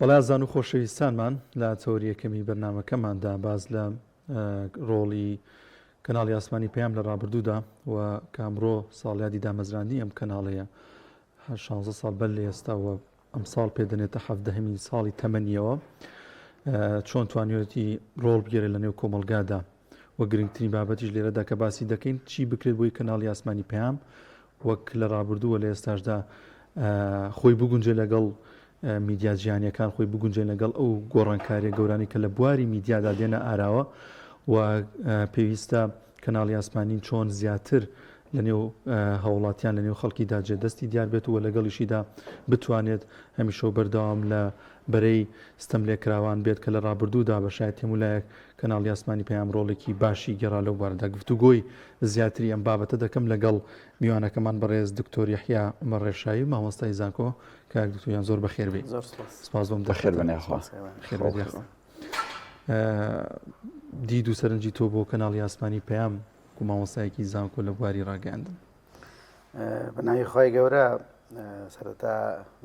بەڵای زان و خۆشەویستانمان لە تۆری یەکەمی بەرنامەکەماندا باز لە ڕۆڵی کەناڵی ئاسمانی پەیام لە ڕابردوودا و کامڕۆ ساڵیادی دامەزراندنی ئەم کەناڵەیە 16 ساڵ بەر لە ئێستاوە ئەم ساڵ پێدەنێتە 17 ساڵی تەمەنیەوە چۆن توانیوەتی ڕۆڵ بگێرە لە نێو کۆمەلگادا و گرنگترین بابەتیش لێرەدا کە باسی دەکەین چی بکرێت بۆی کەناڵی ئاسمانی پەیام وەک لە ڕابردووە لە ئێستاشدا خۆی بگونجێ لەگەڵ میدیا جیهانیەکان خۆی بگونجێن لەگەڵ ئەو گۆڕانکاریە گەورانی کە لە بواری میدیادا دێنە ئاراوە و پێویستە کەناڵی ئاسمانی چۆن زیاتر لە نێو هاوڵاتیان لە نێو خەڵکیدا جێدەستی دیار بێت و لەگەڵیشیدا بتوانێت هەمیشە بەردەوام لە بەرەی ستەم لێکراوان بێت کە لە ڕابردوودا بە شایەت هەمولایەک کەناڵی ئاسمانی پەیام ڕۆڵێکی باشی گەڕا لەو بارەدا گفتوگۆی زیاتری ئەم بابەتە دەکەم لەگەڵ میوانەکەمان بەڕێز دکتۆر یەحیا مەڕێشایی مامۆستای زانکۆ کاک دکتۆریان زۆر بەخێر بێت. سپاس بۆم بەخێر بنێخوا. دید و سەرنجی تۆ بۆ کەناڵی ئاسمانی پەیام و مامۆستایەکی زانکۆ لە بواری ڕاگەاندن. بەناوی خۆی گەورە سەرەتا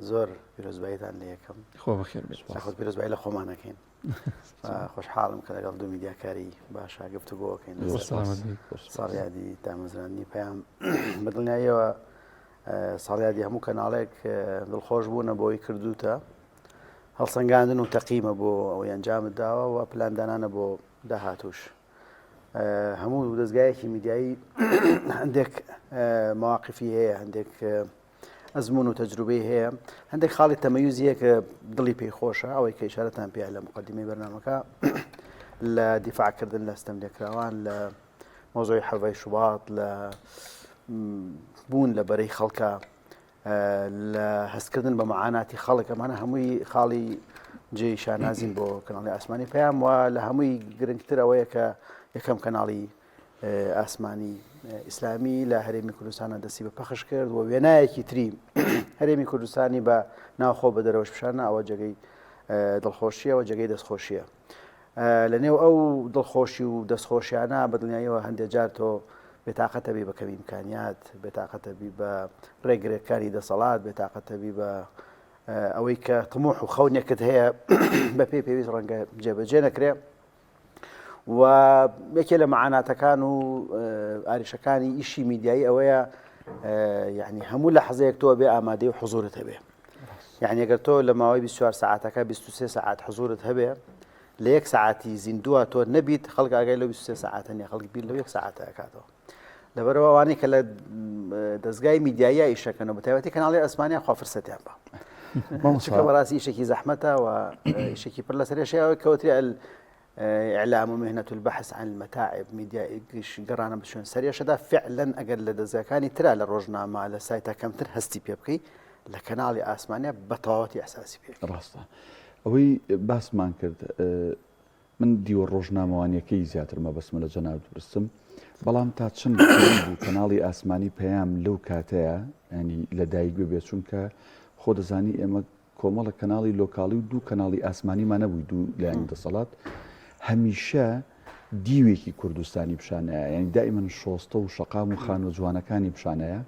زۆر پیرۆزباییتان لە یەکەم خۆ بەخێر بێت. خۆت پیرۆزبایی لە خۆمانەکەین. خۆشحاڵم کە لەگەڵ دوو میدیاکاری باشە گفتوگۆکەین ساڵیادی دامەزراندنی پەیام بەدڵنیاییەوە ساڵیادی هەموو کەناڵێک دڵخۆش بوونە بۆی کردوتە هەڵسەنگاندن و تەقیمە بۆ ئەوەی ئەنجامت داوە و پلاندانانە بۆ داهاتوش. هەموو دەستگایەکی میدیایی هەندێک مواقفی هەیە، هەندێک ئەزمون و تەجروبەی هەیە، هەندێک خاڵی تەمەیوزیە کە دڵی پێی خۆشە ئەوەی کە ئیشارەتان پێیان لە مقدمەی بەرنامەکە لە دیفاعکردن لە ستەم لێکراوان لە مۆزۆی حەڤای شوباط لە بوون لە بەرەی خەڵکە لە هەستکردن بە مەعاناتی خەڵک ئەمانە هەمووی خاڵی جێی شانازین بۆ کەناڵی ئاسمانی پەیام و لە هەمووی گرنگتر ئەوەیە کە یەکەم کەناڵی ئاسمانی ئیسلامی لە هەرێمی کوردستانە دەستی بە پەخش کرد و وێنایەکی تری هەرێمی کوردستانی بە ناوخۆ بە دەرەوەش پیشانە ئەوە جێگەی دڵخۆشیە و جێگەی دەستخۆشیە. لە نێو ئەو دڵخۆشی و دەستخۆشیانە بەدڵنیاییەوە هەندێک جار تۆ بێتاقەتە بی بە کەمی ئیمکانیات، بێتاقەتە بی بە ڕێگرێکاری دەسەڵات، بێتاقەتە بی بە ئەوەی کە تموح و خەونێکت هەیە بە پێی پێویست ڕەنگە جێبەجێ نەکرێ و یەکێ لە مەعاناتەکان و ئاریشەکانی ئیشی میدیایی ئەوەیە یعنی هەموو لە حەزەیەک تۆ بێ ئامادەی و حزورت هەبێ. یعنی ئەگەر تۆ لە ماوەی 24 ساعتەکە 23 ساعت حزورت هەبێ لە 1 ساعتی زیندووە تۆ نەبیت خەڵک ئاگای لە 23 ساعتە نیە خەڵک بیر لە 1 ساعتە ئەکاتەوە. لەبەرەوە ئەوانەی کە لە دەستگای میدیایی ئیشەکەن و بەتایبەتی کەناڵی ئەسمانیان خوا فرسەتیان بە. چونکە بەڕاستی ئیشێکی زەحمەتە و ئیشێکی پڕ لە سەرێشەیەوە کەوتری إعلام ومهنة البحث عن المتاعب ميديا قرانا بشون سريع شدا فعلا أقل لدزاكاني ترى للروجنامة على سايتا كم تر هستي بيبكي لكنالي آسمانيا بطواتي أساسي بيبكي راستا أوي باس مان كرد من ديو الروجنامة وانيا كي زياتر ما بس من جناب برسم بلام تاتشن كنالي آسماني بيام لو كاتايا يعني لدايق بيشونك خود زاني اما كومالا كنالي لوكالي ودو كنالي آسماني ما نبوي دو لعند الصلاة هەمیشە دیوێکی کوردستانی پیشانەیە، یعنی دائیمەن شۆستە و شەقام و خان و جوانەکانی پیشانەیە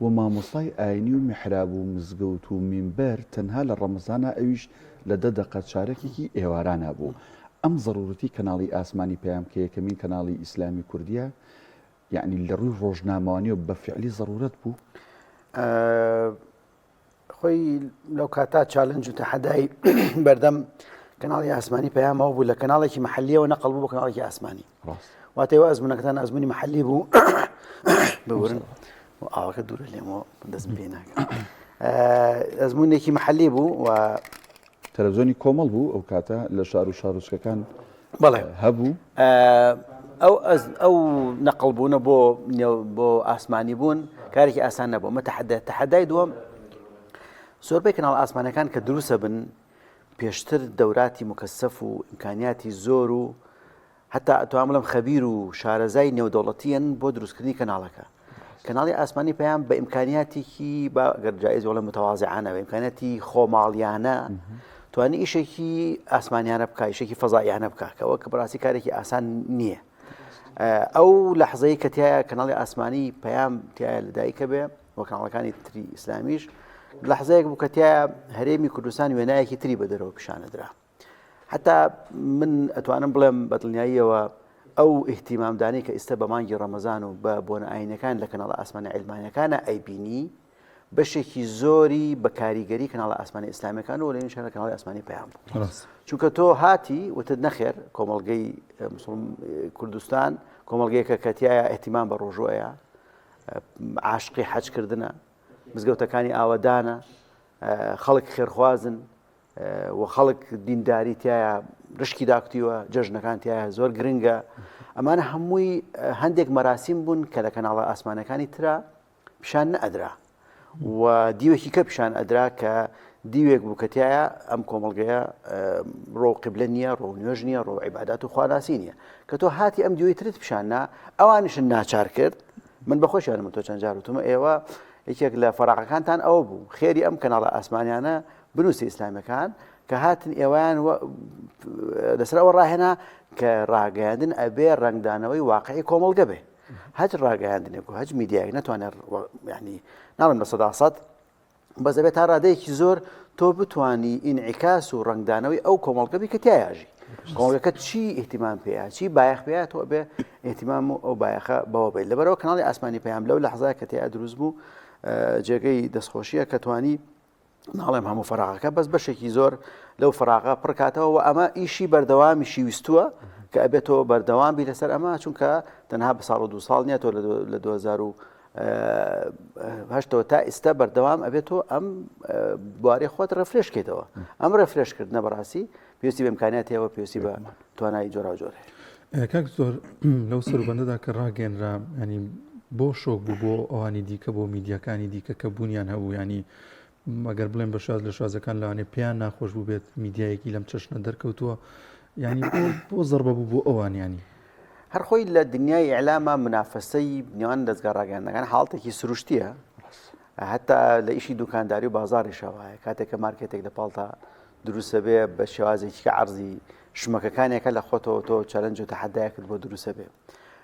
و مامۆستای ئاینی و میحراب و مزگەوت و مینبەر تەنها لە ڕەمەزانە ئەویش لە 10 دقە چارەکێکی ئێوارانە بوو. ئەم ضرورەتی کەناڵی ئاسمانی پەیام کە یەکەمین کەناڵی ئیسلامی کوردیە یعنی لە ڕووی ڕۆژنامەوانی و بە فعلی ضرورەت بوو. خۆی لەو کاتا چالنج و تەحەدای بەردەم کەناڵی ئاسمانی پەیام ئەو بوو لە کەناڵێکی مەحەلیەوە نەقڵ بوو بۆ کەناڵێکی ئاسمانی. واتەوە ئەزمونەکەتان ئەزمونی مەحەلی بوو ببورن ئاوەکە دوورە لێمەوە دەستم پێ ناکەم. ئەزمونێکی مەحەلی بوو و تەلەڤیزۆنی کۆمەڵ بوو ئەو کاتە لە شار و شارۆچکەکان بەڵێ هەبوو. ئەو نەقڵ بوونە بۆ ئاسمانی بوون کارێکی ئاسان نەبوو. مە تەحەدای دووەم زۆربەی کەناڵ ئاسمانەکان کە دروستە بن پێشتر دەوراتی مکەسەف و ئیمکانیاتی زۆر و هەتا ئەتوانم بڵێم خەبیر و شارەزای نێودەوڵەتیان بۆ دروستکردنی کەناڵەکە. کەناڵی ئاسمانی پەیام بە ئیمکانیاتێکی گەر جایز وڵە متەواضعانە بە ئیمکانیاتی خۆماڵیانە توانی ئیشێکی ئاسمانیانە بکە، ئیشێکی فەزاییانە بکە کەەوە کە بەڕاستی کارێکی ئاسان نییە. ئەو لەحزەیە کە تایە کەناڵی ئاسمانی پەیام تایە لەدایکە بێ وە کەناڵەکانی تری ئیسلامیش لحظەیەک بوو کە تیا هەرێمی کوردستان وێنایەکی تری بە دەرەوە پیشانەدرا حتا من ئەتوانم بڵێم بە دڵنیاییەوە ئەو ئیحتیمامدانی کە ئێستا بە مانگی ڕەمەزان و بە بۆنە ئاینەکان لە کەناڵە ئاسمانی عیلمانیەکانە ئەیبینی بەشێکی زۆری بە کاریگەری کەناڵە ئاسمانی ئیسلامیەکان و لەنیشان لە کەناڵی ئاسمانی پەیام بوو چونکە تۆ هاتی وتت نەخێر کۆمەڵگەی کوردستان کۆمەڵگەیەکە کە تایە ئەحتیمام بە ڕۆژوەیە عاشقی حەجکردنە مزگەوتەکانی ئاوەدانە خەڵک خێرخوازن و خەڵک دینداری تایە ڕشکی داکتیوە جەژنەکان تایە زۆر گرنگە ئەمانە هەمووی هەندێک مەراسیم بوون کە لە کەناڵە ئاسمانەکانی ترا پیشان نەئەدرا و دیوێکی کە پیشان ئەدرا کە دیوێک بوو کە تایە ئەم کۆمەڵگەیە ڕۆ قیبلە نییە ڕۆ نوێژ نییە ڕۆ عیبادات و خواناسی نییە کە تۆ هاتی ئەم دیوەی ترت پیشاننا ئەوانیشن ناچار کرد من بەخۆشیانم تۆ چەند جار وتمە ئێوە یەکێک لە فەراقەکانتان ئەوە بوو خێری ئەم کەناڵە ئاسمانیانە بنووسی ئیسلامیەکان کە هاتن ئێوەیان لەسەر ئەوە ڕاهێنا کە ڕاگەاندن ئەبێ ڕنگدانەوەی واقعی کۆمەڵگە بێ هەج ڕاگەاندنێک و هەج میدیایی ناتوانێت ینی ناڵێن بە سەداسەد بەس دەبێت تا ڕادەیەکی زۆر تۆ بتانی ئینعیکاس و ڕنگدانەوەی ئەو کۆمەڵگەبی کە تایاژی کۆمەڵگەکە چی ئیحتیمام پێیە چی بایەخ پێیە تۆ ئەبێ ئیحتیمام و ئەو بایەخە بەوە بێت لەبەرەوە کەناڵی ئاسمانی پەیام لەو لەحزەیە کە تیا دروست بوو جێگەی دەستخۆشیە کە توانی ناڵێم هەموو فەراغەکە بەس بەشێکی زۆر لەو فەراغە پڕکاتەوە و ئەمە ئیشی بەردەوامی شیویستووە کە ئەبێتەوە بەردەوام بی لەسەر ئەمە چونکە تەنها بە ساڵ و 2 ساڵ نییە تۆ لە 2008 تا ئێستا بەردەوام ئەبێتەوە ئەم بوارەی خۆت ڕفرێشکەیتەوە ئەم ڕفرێشکردنە بەڕاستی پێویستی بە ئیمکانیاتەوە پێویستی بە توانایی جۆرا جۆر کاک زۆر لەو سەروبەندەدا کە ڕاگەنرا ینی بۆ شۆک بوو بۆ ئەوانی دیکە بۆ میدیاکانی دیکە کە بوونیان هەبوو ینی ئەگەر بڵێن بە شاز لە شازەکان لەوانێ پێیان ناخۆش بوو بێت میدیایەکی لەم چەشنە دەرکەوتووە ینی بۆ زەربە بوو بۆ ئەوانیانی هەر خۆی لە دنیای ئیعلامە منافەسەی نێوان دەستگا ڕاگەاندنەکان حاڵتێکی سروشتیە هەتا لە ئیشی دوکانداری و بازاڕیشەوە هەیە کاتێککە مارکێتێک لە پاڵتا دروستە بێ بە شێوازێکی کە عەرزی شمەکەکانێکە لە خۆتەوە تۆ چەلەنج و تەحەدایەکت بۆ دروستە بێ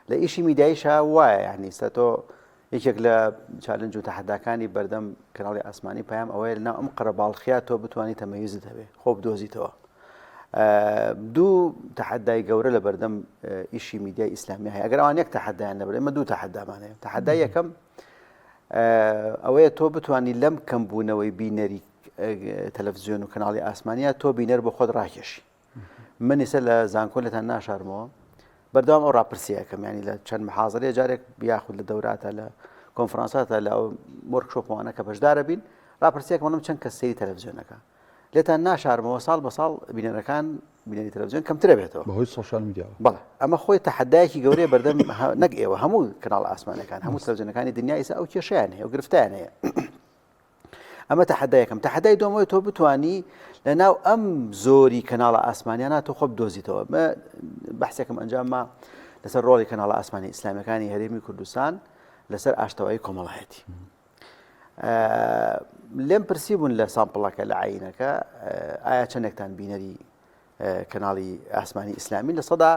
لە ئیشی میدیاییشە وایە یعنی ئێستا تۆ یەکێک لە چالنج و تەحەداکانی بەردەم کەناڵی ئاسمانی پەیام ئەوەیە لەناو ئەم قەرەباڵخیا تۆ بتوانانی تەمەیزت هەبێ خۆ بدۆزیتەوە دوو تەحەدای گەورە لە بەردەم ئیشی میدیای ئیسلامی هەیە ئەگەر ئەوان یەک تەحەدایان لەبەر ئێمە دوو تەحەدامان هەیە تەحەدای یەکەم ئەوەیە تۆ بتوانی لەم کەمبوونەوەی بینەری تەلەڤیزیۆن و کەناڵی ئاسمانیە تۆ بینەر بۆ خۆت ڕاکێشی من ئێستا لە زانکۆلتان ناشارمەوە بەردەوام ئەو ڕاپرسیەکەم ینی لە چەند محازرەیە جارێک بیاخود لە دەوراتە لە کۆنفرانساتە لە وەرکشۆپەوانە کە بەشدارە بین ڕاپرسیەکە وەڵام چەند کەس سەیری تەلەڤیزیۆنەکە لێتان ناشارمەوە ساڵ بە ساڵ بینەرەکان بینەری تەلەڤیزیۆن کەمترە بێتەوە بەهۆی سۆشیال میدیا بەڵێ ئەمە خۆی تەحەدایەکی گەورەیە بەردەم نەک ئێوە هەموو کەناڵ ئاسمانەکان هەموو تەلەڤیزیۆنەکانی دنیای ئێستا ئەو کێشەیان هەیە و گرفتیان هەیە ئەمە تەحەدایەکەم تەحەدای دووەمەوەی تۆ بتوانی لەناو ئەم زۆری کەناڵە ئاسمانیانە تۆ خۆ بدۆزیتەوە بەحسێکم ئەنجامما لەسەر ڕۆڵی کەناڵە ئاسمانی ئیسلامیەکانی هەرێمی کوردستان لەسەر ئاشتەوایی کۆمەڵایەتی لێم پرسی بوون لە سامپڵەکە لە عینەکە ئایا چەندێکتان بینەری کەناڵی ئاسمانی ئیسلامی لە سەدا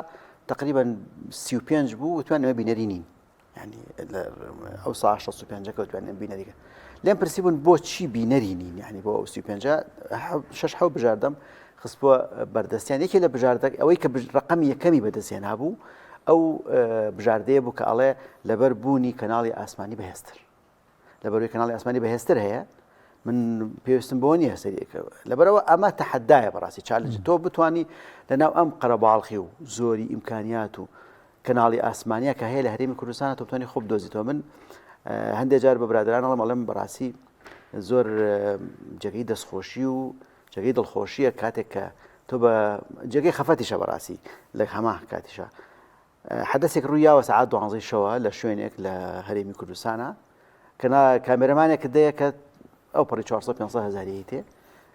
تقریبا 35 بوو وتوان ئەمە بینەری نین ینی ئەو سا 65 کەوتوانێن بینەریکە لێم پرسی بوون بۆ چی بینەری نین ینی بۆ 35 6 بژاردەم خستبووە بەردەستیان یەکێ لە بژاردەک ئەوەی کە ڕقەمی یەکەمی بەدەستیان هەبوو ئەو بژاردەیە بوو کە ئەڵێ لەبەر بوونی کەناڵی ئاسمانی بەهێزتر لەبەروی کەناڵی ئاسمانی بەهێزتر هەیە من پێویستم بۆ نییە سەریەکەوە لەبەرەوە ئەمە تەحەدایە بەڕاستی چالنج تۆ بتانی لەناو ئەم قەرەباڵخی و زۆری ئیمکانیات و کەناڵی ئاسمانیە کە هەیە لە هەرێمی کوردستانە تۆ بتوانانی خۆ بدۆزیتەوە من هەندێک جار بە برادرانەڵم ئەڵێم بەڕاستی زۆر جێگەی دەستخۆشی و جێگەی دڵخۆشیە کاتێک کە تۆ بە جێگەی خەفەتیشە بەڕاستی لە هەما کاتیشە حدەسێک ڕوویاوە سەعات 12 شەوە لە شوێنێک لە هەرێمی کوردستانە کامێرەمانێک دەیە کە ئەو پڕی 400-500 هەزاری تێ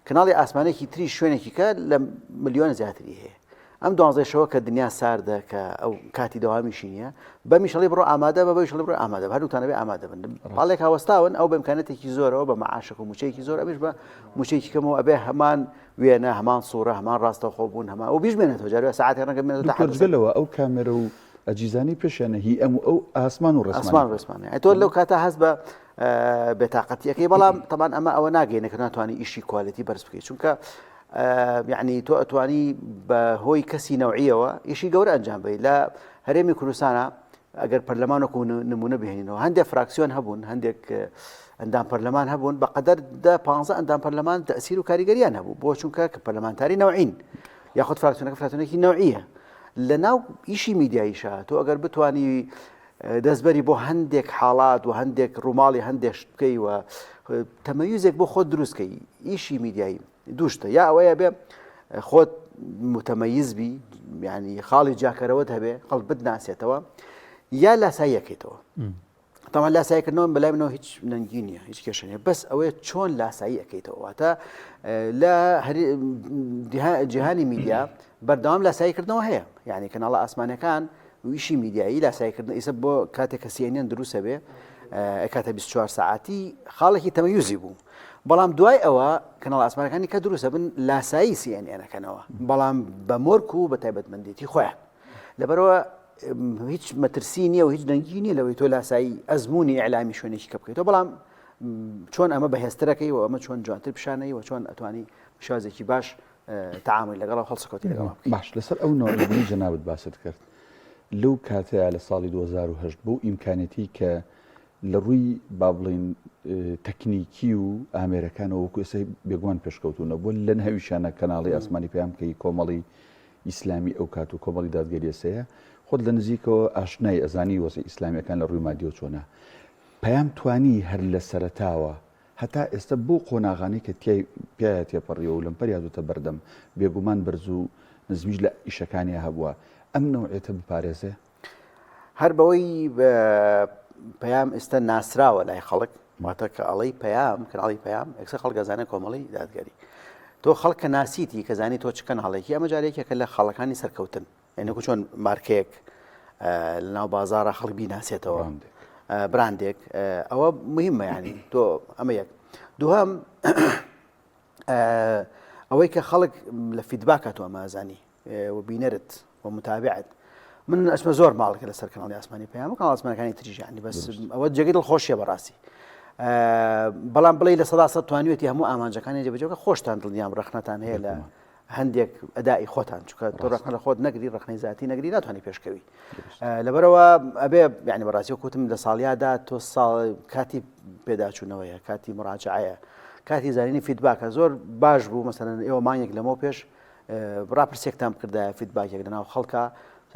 کەناڵی ئاسمانێکی تری شوێنێکی کە لە ملیۆنە زیاتری هەیە ئەم 12 شەوە کە دنیا ساردە کە ئەو کاتی دەوامیشی نییە بە میشەڵی بڕۆ ئامادە بە بەیشڵی بڕۆ ئامادە هەردووتانەبێ ئامادە بن پاڵێک هاوەستاون ئەو بە ئیمکانەتێکی زۆرەوە بە مەعاشق و موچەیەکی زۆر ئەمیش بە موچەیەکی کەمەوە ئەبێ هەمان وێنە هەمان سوورە هەمان ڕاستەوخۆ بوون هەمان و بیژمێنێتەوە جارێ ساعات ڕەنگە بمێنێتەوە تەحەدەلەوە ئەو کامێرە و ئەجیزانی پێشیانە هی ئەم و ئەو ئاسمان و ڕسمانە تۆ لەو کاتە هەست بە بێتاقەتیەکەی بەڵام طبعا ئەمە ئەوە ناگەینە کە ناتوانانی ئیشی کوالیتی بەرز بکەیت چونکە یعنی تۆ ئەتوانی بە هۆی کەسی نەوعیەوە ئیشی گەورە ئەنجام بدەیت لە هەرێمی کوردستانە ئەگەر پەرلەمانێک نمونە بهێنینەوە هەندێک فراکسیۆن هەبوون هەندێک ئەندام پەرلەمان هەبوون بەقەدەر 15 ئەندام پەرلەمان تەسیر و کاریگەریان هەبوو بۆ چونکە کە پەرلەمانتاری نەوعین یاخود فراکسیۆنێکی نەوعیە لە ناو ئیشی میدیاییشە تۆ ئەگەر بتوانی دەستبەری بۆ هەندێک حاڵات و هەندێک ڕووماڵی هەندێک بکەی و تەمەیوزێک بۆ خۆت دروستکەی ئیشی میدیایی دووشتە یا ئەوەیە بێ خۆت متەمەیز بی یعنی خاڵی جاکەرەوەت هەبێ خەڵک بتناسێتەوە یا لاساییەکەیتەوە تەمان لاساییکردنەوە بەلای منەوە هیچ نەنگی نییە هیچ کێشە نیە بەس ئەوەیە چۆن لاسایی ئەەکەیتەوە واتە لە جیهانی میدیا بەردەوام لاساییکردنەوە هەیە یعنی کەناڵە ئاسمانەکان ویشی میدیایی لاساییکردن ئیسە بۆ کاتێک کە سیێنێن دروستە بێ کاتە 24 ساعتی خاڵێکی تەمەیوزی بوو بەڵام دوای ئەوە کەناڵ ئاسمانەکانی کە دروستە بن لاسایی سیێنێنەکەنەوە بەڵام بە مۆرک و بە تایبەتمەندێتی خۆیان لەبەرەوە هیچ مەترسی نییە و هیچ دەنگی نیە لەوەی تۆ لاسایی ئەزمموی ئەعلامی شوێنێکی کە بکەیتەوە بەڵام چۆن ئەمە بەهێزترەکەی و ئەمە چۆن جوانتر پیشانەی و چۆن ئەتوانی شازێکی باش تعامل لەگەڵ هەڵسەکەوتی لەگەڵ باش لەسەر ئەو نۆعی جەنابەت باست کرد لەو کاتەیە لە ساڵی 2010 بۆ ئیمکانەتی کە لە ڕووی با بڵین تەکنیکی و ئامێرەکانەوە وەکو ئێستا بێگوان پێشکەوتونە بۆ لە نهێویشانە کەناڵی ئاسمانی پێیان بکەی کۆمەڵی ئیسلامی ئەو کات و کۆمەڵی دادگەریەسەیە خۆت لە نزیکەوە ئاشنای ئەزانی وەزی ئیسلامیەکان لە ڕووی مادیۆ چۆنە پەیام توانی هەر لە سەرەتاوە هەتا ئێستا بۆ قۆناغانی کە پیاە تێپەڕیەوە و لەمپەر یادوتە بەردەم بێگومان بەرز و نزمیش لە ئیشەکانی هەبووە ئەم نەوعێتە بپارێزێ هەر بەوەی پەیام ئێستا ناسراوە لای خەڵک واتە کە ئەڵەی پەیام کەناڵی پەیام ئەکسە خەڵک ئەزانە کۆمەڵی دادگەری تۆ خەڵک کە ناسیتی کە زانی تۆ چ کەناڵێکی ئەمە جارێکێکە لە خەڵەکانی سەرکەوتن یعنی چۆن مارکەیەک لە ناو بازارە خەڵک بیناسێتەوە براندێک ئەوە مهمە یعنی تۆ ئەمە یەک دووهەم ئەوەی کە خەڵک لە فیدباکە تۆ ئەمازانی و بینەرت و متابعت من ئەچمە زۆر ماڵکە لەسەر کەناڵی ئاسمانی پەیام و کەناڵ ئاسمانەکانی تریش ینی بەس ئەوە جێگەی دڵخۆشیە بەڕاستی بەڵام بڵێ لە 100 توانیوێتی هەموو ئامانجەکانی جێبەجێ خۆشتان دڵنیام ڕخنەتان هەیە لە هەندێک ئەدای خۆتان چکە تۆ ڕخنە لە خۆت نەگری ڕخنەی زیاتی نەگری ناتوانانی پێشکەوی لەبەرەوە ئەبێ یعنی بەڕاستی کوتم لە ساڵیادا تۆ ساڵ کاتی پێداچوونەوەیە کاتی مراجعەیە کاتی زانینی فیدباکە زۆر باش بوو مەسەلەن ئێوە مانگێک لەمەوە پێش ڕاپرسێکتان بکردایە فیدباکێک لەناو خەڵکە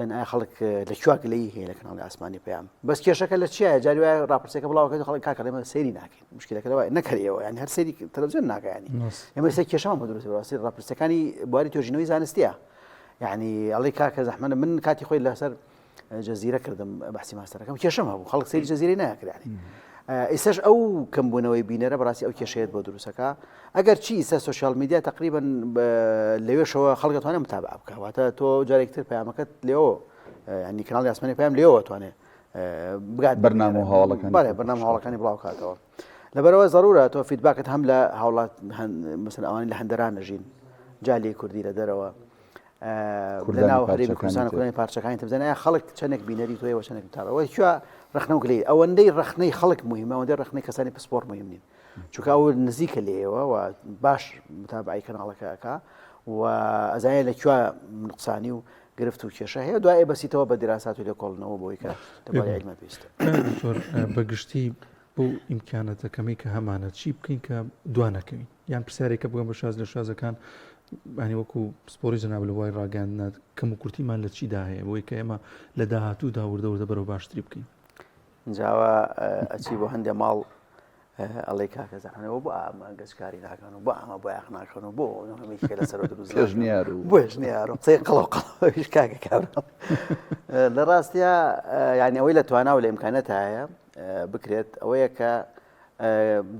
ئایا خەڵک لە کووا گلەیی هەیە لە کەناڵی ئاسمانی پەیام بەس کێشەکە لە چیە جاری وایە ڕاپرسێکە بڵاوکەیت خەڵک کاکە لێمە سەیری ناکەین مشکلەکەەوە نەکەریەوە ینی هەر سەیری تەلەڤیزیۆن ناکەیانی ئێمە سێ کێشەمان بۆ دروست ڕاستی ڕاپرسەکانی بواری توێژینەوەی زانستیە یعنی ئەڵێ کاکە زەحمەنە من کاتی خۆی لەسەر جەزیرە کردم بەحسی ماستەرەکەم کێشەم هەبوو خەڵک سەیری جەزیرەی ناکردانی ئێستاش ئەو کەمبوونەوەی بینەرە بەڕاستی ئەو کێشەیەت بۆ دروستەکە ئەگەر چی ئێستا سوشیال میدیا تقریبا لەوێشەوە خەڵک دەتوانێت متابعە بکە واتە تۆ جارێکتر پەیامەکەت لێەوە ینی کەناڵی ئاسمانی پەیام لێەوە توانێت بگات بەرنامە هەواڵەکان بەرنامە هەواڵەکانی بڵاو کاتەوە لەبەرەوە ضرورە تۆ فیدباکت هەم لە هاوڵات مثلا ئەوانی لە هەندەران نەژین جالی کوردی لە دەرەوە لەناو هەرێمی کوردستان کوردانی پارچەکانی تبزانە خەڵک چەندێک بینەری تۆیەوە چەندێک تاڕەوە کوێ ڕخنە و گلەی ئەوەندەی ڕخنەی خەڵک مهمە ئەوەندەی ڕخنەی کەسانی پسپۆرت مهم نین چونکە ئەو نزیکە لێەوە و باش متابعی کەناڵەکەکە و ئەزانێت لە کوێ نقصانی و گرفت و کێشە هەیە دوای بەسیتەوە بە دیراسات و لێکۆڵنەوە بۆی کە دەبارەی عیلمە پێویستە بەگشتی بۆ ئیمکانەتەکەمی کە هەمانە چی بکەین کە دوانەکەوین یان پرسیارێکە بگەم بە شاز لە شازەکان ینی وەکو سپۆری جەناب لە وای ڕاگەاندنە کەم و کورتیمان لە چیدا هەیە بۆی کە ئێمە لە داهاتوودا وردەوردە بەرەو باشتری بکەین جاوە ئەچی بۆ هەندێک ماڵ ئەڵێ کاکە زانەوە بۆ ئەمە گەشتکاری ناکەن و بۆ ئەمە بۆ یاخ ناکەن و بۆ هەمیشکە لەسەر دروست ژنیار و بۆ ژنیار و قسەی قەڵەویش کاکە کابرام لە ڕاستیە یعنی ئەوەی لە توانا و لە ئیمکانەت هەیە بکرێت ئەوەیە کە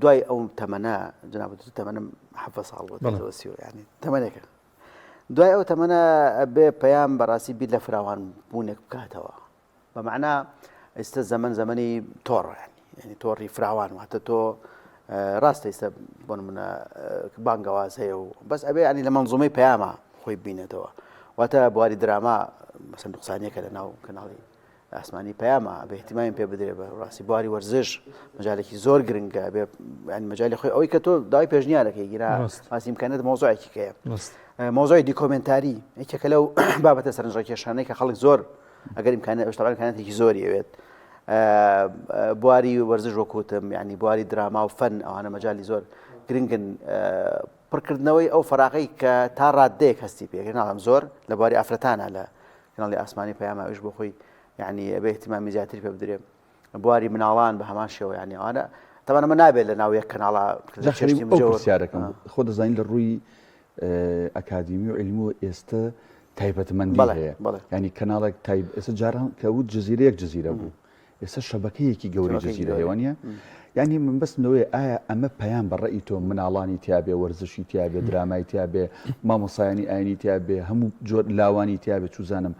دوای ئەو تەمەنە جناب تەمەنم 7 ساڵ بۆ ینی تەمەنێکە دوای ئەو تەمەنە بێ پەیام بەڕاستی بیر لە فراوان بوونێک بکاتەوە بەمەعنا ئێستا زەمەنی تۆڕ ینی تۆڕی فراوان واتە تۆ ڕاستە ئێستا بۆ نمونە بانگەواز هەیە و بەس ئەبێ ینی لە مەنزومەی پەیامە خۆی بینێتەوە واتە بواری دراما مەسەن نوقسانیەکە لە ناو کەناڵی ئاسمانی پەیامە بە احتیمامی پێ بدرێ بە ڕاستی بواری وەرزش مەجالێکی زۆر گرنگە بێ ینی مەجای خۆی ئەوەی کە تۆ داوای پێشنیارەکەی گیرا باسی امکانات مۆزوعێکی کەیە مۆزوعی دیکۆمنتاری یەکێکە لەو بابەتە سەرنجڕاکێشانەی کە خەڵک زۆر ئەگەر امکاناتێکی زۆری ئەوێت بواری وەرزش وەکوتم ینی بواری دراما و فەن ئەوانە مەجای زۆر گرنگن پڕکردنەوەی ئەو فەراغی کە تا ڕادەیەک هەستی پێکرد ناڵم زۆر لە بواری ئافرەتانە لە کەناڵی ئاسمانی پەیامەویش بۆ خۆی یعنی بە احتیمامی زیاتری پێ بدرێ بواری مناڵان بە هەمان شێوە ینی ئەوانە تەوانە من نابێت لە ناو یەک کەناڵا پرسیارەکەم خۆ دەزانین لە ڕووی ئەکادیمی و علمی و ئێستا تایبەتمەندی هەیە ینی کەناڵێک ئێستا جاران کەوت جززیرەیەک جززیرە بوو ئێستا شەبەکەیەکی گەوری جززیرە هێوانە ینی من بەستم لەوەیە ئایا ئەمە پەیام بەڕێی تۆ مناڵانی تیابێ وەرزشی تیابێ درامای تیابێ مامۆسایانی ئاینی تیابێ هەموو جۆر لاوانی تیابێ چوزانم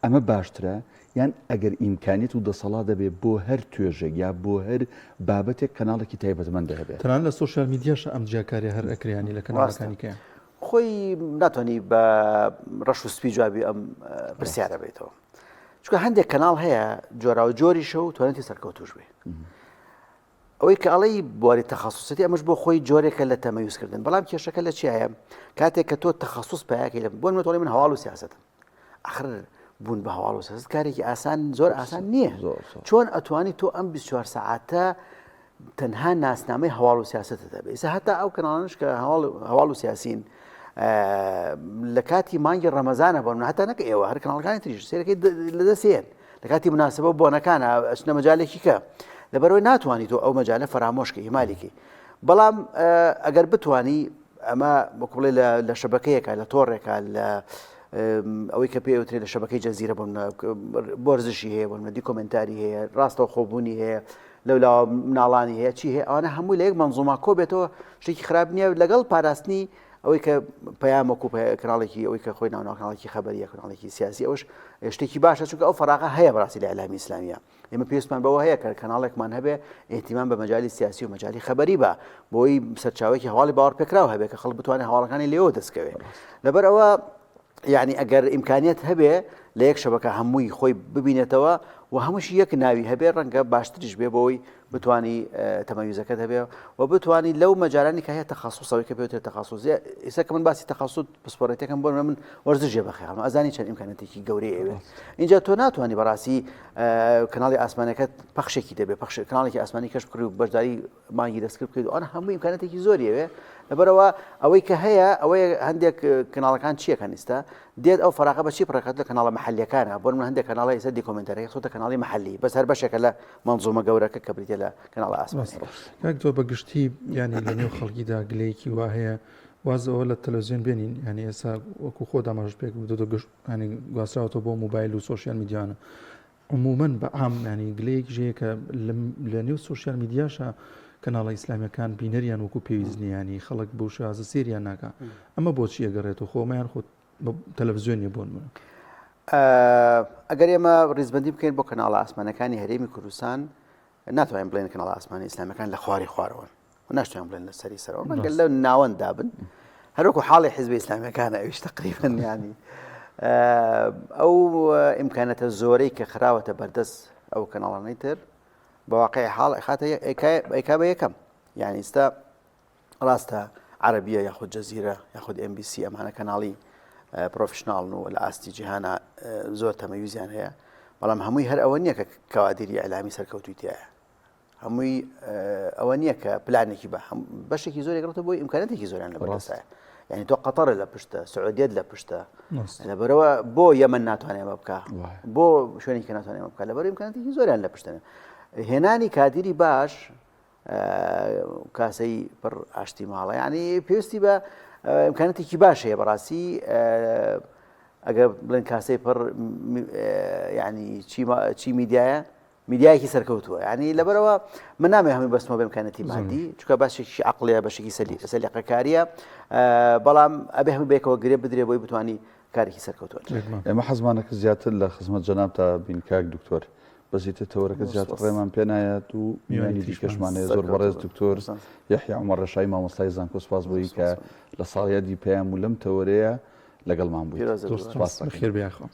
ئەمە باشترە یان ئەگەر ئیمکانیت و دەسەڵات دەبێ بۆ هەر توێژێک یا بۆ هەر بابەتێک کەناڵێکی تایبەتمەند دەبێت تەنان لە سوۆشیال میدیاش ئەم جیاکاری هەر ئەکریانی لە کەناڵەکانی کە خۆی ناتوانانی بە ڕەش و سپی جوابی ئەم پرسیارە بێتەوە چونکە هەندێک کەناڵ هەیە جۆرا و جۆری شەو توانێتی سەرکەوتوش بێ ئەوەی کە ئەڵەی بواری تەخەسوسەتی ئەمەش بۆ خۆی جۆرێکە لە تەمەیوزکردن بەڵام کێشەکە لە چیایە کاتێک کە تۆ تەخەسوس پیاکەی لە بۆ منەوەی من هەواڵ و سیاسەتم ئاخر بوون بە هەواڵ و سیاست کارێکی ئاسان زۆر ئاسان نییە چۆن ئەتوانی تۆ ئەم 24 ساعاتە تەنها ناسنامەی هەواڵ و سیاستە دەبێت ئێستا هەتا ئەو کەناڵانش کە هەواڵ و سیاسین لە کاتی مانگی ڕەمەزانە بۆ من هەتا نەکە ئێوە هەر کەناڵەکانی تریش سێرەکەی لەدەستێن لە کاتی مناسبە بۆنەکانە ئەچنە مەجالێکی کە لەبەرەوەی ناتوانانی تۆ ئەو مەجالە فەرامۆشکە ئیمالیکی بەڵام ئەگەر بتانی ئەمە بەکوڵێ لە شەبەکەیەکە لە تۆڕێکە لە ئەوەی کە پێوترێ لە شەبەکەی جەزیرە بۆرزشی هەیە بۆ دیکۆمنتاری هەیە ڕاستە و خۆبوونی هەیە لەولا مناڵانی هەیە چی هەیە ئەوانە هەمووی لە یەک مەنزوما کۆ بێتەوە شتێکی خراپ نییە لەگەڵ پاراستنی ئەوەی کە پەیامەکو کەناڵێکی ئەوەی کە خۆی ناوناو کەناڵێکی خەبەریە کەناڵێکی سیاسی ئەوش شتێکی باشە چونکە ئەو فەراغە هەیە بەڕاستی لە ئەعلامی ئیسلامیە ئێمە پێویستمان بەوە هەیە کە کەناڵێکمان هەبێ ئێتیمان بە مەجالی سیاسی و مەجالی خەبەری بە بۆی سەرچاوێکی هەواڵی باوەڕ پێکراو هەبێ کە خەڵک بتوانێت هەواڵەکانی لێوە دەستکەوێت لەبەر ئەوە یعنی ئەگەر ئیمکانیت هەبێ لە یەک شەبەکە هەمووی خۆی ببینێتەوە و هەمووشی یەک ناوی هەبێ ڕەنگە باشتریش بێ بۆی بتانی تەمەیوزەکەت هەبێ و بتانی لەو مەجارانی کە هەیە تەخەسوسەوەی کە پێوترێت تەخەسوس ئێستا کە من باسی تەخەسوس پسپۆرەتەکەم بۆ من وەرزشێ بەخێڵم ئەزانی چەند ئیمکانەتێکی گەورەی ئەوێ اینجا تۆ ناتوانانی بەڕاستی کەناڵی ئاسمانەکەت پەخشێکی دەبێت کەناڵێکی ئاسمانی کەش بکڕی و بەشداری مانگی دەستکرد بکرێت ئەوە هەموو ئیمکانەتێکی زۆری ئەوێ لەبەرەوە ئەوەی کە هەیە ئەوەی هەندێک کەناڵەکان چیەکەن ئێستا دێت ئەو فەراغە بەچی پڕەکەت لە کەناڵە مەحەلیەکانە بۆ من هەندێک کەناڵی ئێستا دیکۆمنتەرێک سۆتە کەناڵی مەحەلی بەس هەر بەشێکە لە مەنزومە گەورەکە کە بریتە لە کەناڵە ئاسمانی کاک تۆ بەگشتی ینی لە نێو خەڵکیدا گلەیەکی وا هەیە وازەوە لە تەلەڤیزیۆن بینین ینی ئێستا وەکو خۆ داماژ پێک گشت ینی گواستراوەتەوە بۆ موبایل و سۆشیال میدیانە عمومەن بە عام ینی گلەیەکی ژەیە کە لە نێو سۆشیال میدیاشە کەناڵە ئیسلامیەکان بینەریان وەکو پێویستنیانی خەڵک بەو شازە سێریان ناکە ئەمە بۆچی ئەگەڕێت و خۆمەیان خۆ تەلەڤیزیۆنی بۆن من ئەگەر ئێمە ڕیزبەندی بکەین بۆ کەناڵە ئاسمانەکانی هەرێمی کوردستان ناتوانین بڵێن کەناڵە ئاسمانی ئیسلامیەکان لە خواری خوارەوە و ناشتوان بڵێن لە سەری سەرەوە مەگەر لەو ناوەندا بن هەروەکو حاڵی حیزبی ئیسلامیەکانە ئەویش تقریبا ینی ئەو ئیمکانەتە زۆرەی کە خراوەتە بەردەست ئەو کەناڵانەی تر بواقع حاڵ خاتە ئەیکا بە یەکەم یعنی ئێستا ڕاستە عەرەبیە یاخود جەزیرە یاخود MBC ئەمانە کەناڵی پرۆفشناڵن و لە ئاستی جیهانە زۆر تەمەیوزیان هەیە بەڵام هەمووی هەر ئەوە نییە کە کەوادری ئەعلامی سەرکەوتوویتیایە هەمووی ئەوە نییە کە پلانێکی بەشێکی زۆر گرێتە بۆی ئیمکانەتێکی زۆریان لە بەردەستایە یعنی تۆ قەتەرە لە پشتە سعودیەت لە پشتە لەبەرەوە بۆ یەمەن ناتوانێت ئەمە بکە بۆ شوێنی کە ناتوانێت ئەمە بکە لەبەر ئیمکانەتێکی زۆریان لە پشتەنە هێنانی کادری باش کاسەی پڕ ئاشتی ماڵە یعنی پێویستی بە ئیمکانەتێکی باش هەیە بەڕاستی ئەگەر بڵێن کاسەی پڕ ینی چی میدیایە میدیایەکی سەرکەوتووە ینی لەبەرەوە من نامێ هەمووی بەستمەوە بە ئیمکانەتی مادی چونکە باشێکی عەقڵیە بەشێکی سەلیقەکاریە بەڵام ئەبێ هەمووی بەیەکەوە گرێ بدرێ بۆی بتوانی کارێکی سەرکەوتووە ئێمە حەزمانەکە زیاتر لە خزمەت جەناب تا بین کاک دکتۆر بەزیتە تەوەرەکە زیاتر ڕێمان پێ نایەت و میوانی دیکەشمانەیە زۆر بەڕێز دکتۆر یەحیا عومەر ڕەشایی مامۆستای زانکۆ سپاس بۆی کە لە ساڵیادی پێیان و لەم تەوەرەیە لەگەڵمان بوویت. خێر بێخۆ.